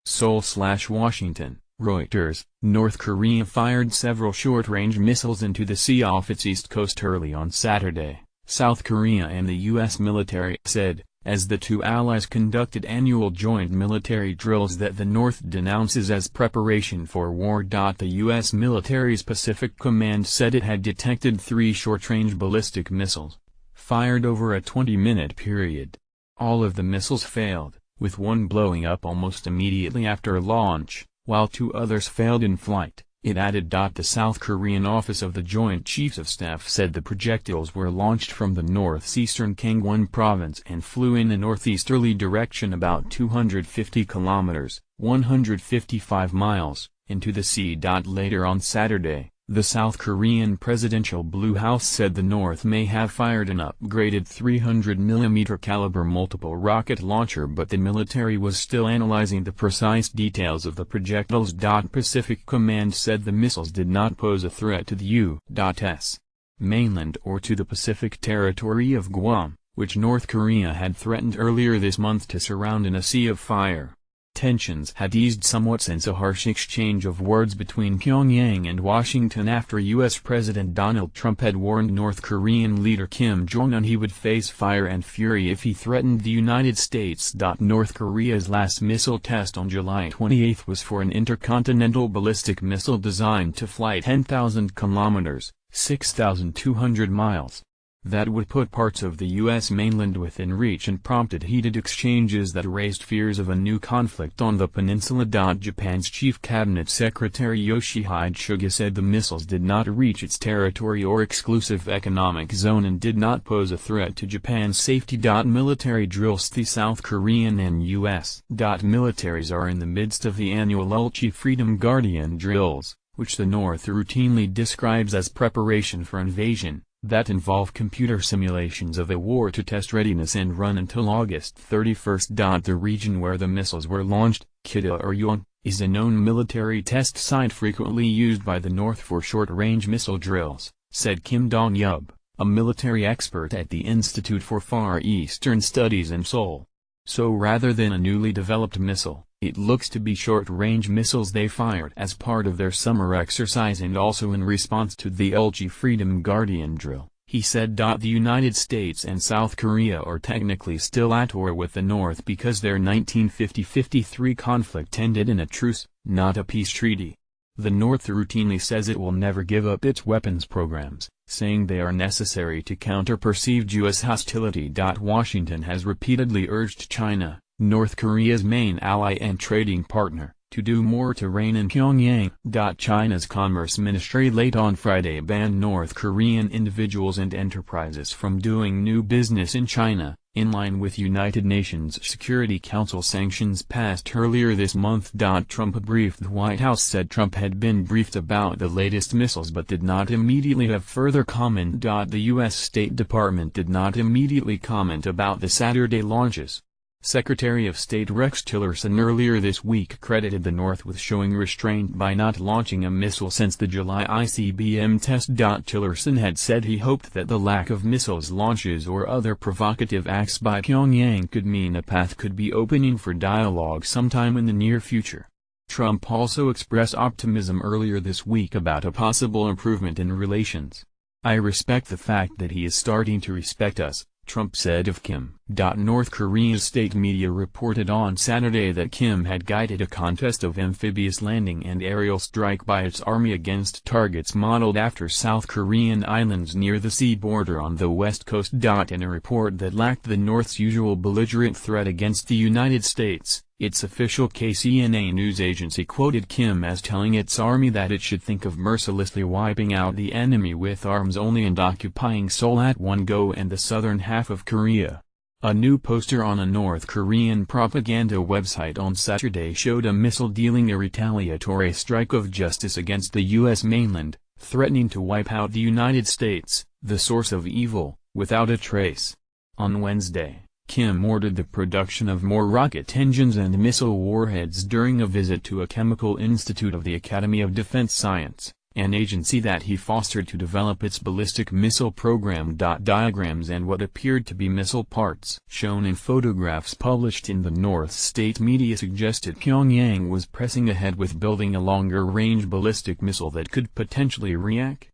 Seoul/Washington, Reuters. North Korea fired several short-range missiles into the sea off its east coast early on Saturday, South Korea and the U.S. military said, as the two allies conducted annual joint military drills that the North denounces as preparation for war. The U.S. military's Pacific Command said it had detected 3 short-range ballistic missiles, fired over a 20-minute period. All of the missiles failed, with one blowing up almost immediately after launch, while 2 others failed in flight, it added. The South Korean Office of the Joint Chiefs of Staff said the projectiles were launched from the northeastern Gangwon province and flew in a northeasterly direction about 250 kilometers, 155 miles, into the sea. Later on Saturday, the South Korean Presidential Blue House said the North may have fired an upgraded 300mm caliber multiple rocket launcher, but the military was still analyzing the precise details of the projectiles. Pacific Command said the missiles did not pose a threat to the U.S. mainland or to the Pacific territory of Guam, which North Korea had threatened earlier this month to surround in a sea of fire. Tensions had eased somewhat since a harsh exchange of words between Pyongyang and Washington after U.S. President Donald Trump had warned North Korean leader Kim Jong-un he would face fire and fury if he threatened the United States. North Korea's last missile test on July 28 was for an intercontinental ballistic missile designed to fly 10,000 kilometers, 6,200 miles. That would put parts of the U.S. mainland within reach and prompted heated exchanges that raised fears of a new conflict on the peninsula. Japan's chief cabinet secretary Yoshihide Suga said the missiles did not reach its territory or exclusive economic zone and did not pose a threat to Japan's safety. Military drills. The South Korean and U.S. militaries are in the midst of the annual Ulchi Freedom Guardian drills, which the North routinely describes as preparation for invasion, that involve computer simulations of a war to test readiness and run until August 31. The region where the missiles were launched, Kida-Ryong, is a known military test site frequently used by the North for short-range missile drills, said Kim Dong-yub, a military expert at the Institute for Far Eastern Studies in Seoul. So rather than a newly developed missile, it looks to be short-range missiles they fired as part of their summer exercise and also in response to the Ulchi Freedom Guardian drill, he said. The United States and South Korea are technically still at war with the North because their 1950-53 conflict ended in a truce, not a peace treaty. The North routinely says it will never give up its weapons programs, saying they are necessary to counter perceived U.S. hostility. Washington has repeatedly urged China, North Korea's main ally and trading partner, to do more to rein in Pyongyang. China's Commerce Ministry late on Friday banned North Korean individuals and enterprises from doing new business in China, in line with United Nations Security Council sanctions passed earlier this month. Trump briefed the White House said Trump had been briefed about the latest missiles but did not immediately have further comment. The U.S. State Department did not immediately comment about the Saturday launches. Secretary of State Rex Tillerson earlier this week credited the North with showing restraint by not launching a missile since the July ICBM test. Tillerson had said he hoped that the lack of missiles launches or other provocative acts by Pyongyang could mean a path could be opening for dialogue sometime in the near future. Trump also expressed optimism earlier this week about a possible improvement in relations. "I respect the fact that he is starting to respect us," Trump said of Kim. North Korea's state media reported on Saturday that Kim had guided a contest of amphibious landing and aerial strike by its army against targets modeled after South Korean islands near the sea border on the west coast. In a report that lacked the North's usual belligerent threat against the United States, its official KCNA news agency quoted Kim as telling its army that it should think of mercilessly wiping out the enemy with arms only and occupying Seoul at one go and the southern half of Korea. A new poster on a North Korean propaganda website on Saturday showed a missile dealing a retaliatory strike of justice against the U.S. mainland, threatening to wipe out the United States, the source of evil, without a trace. On Wednesday, Kim ordered the production of more rocket engines and missile warheads during a visit to a chemical institute of the Academy of Defense Science, an agency that he fostered to develop its ballistic missile program. Diagrams and what appeared to be missile parts shown in photographs published in the North state media suggested Pyongyang was pressing ahead with building a longer-range ballistic missile that could potentially react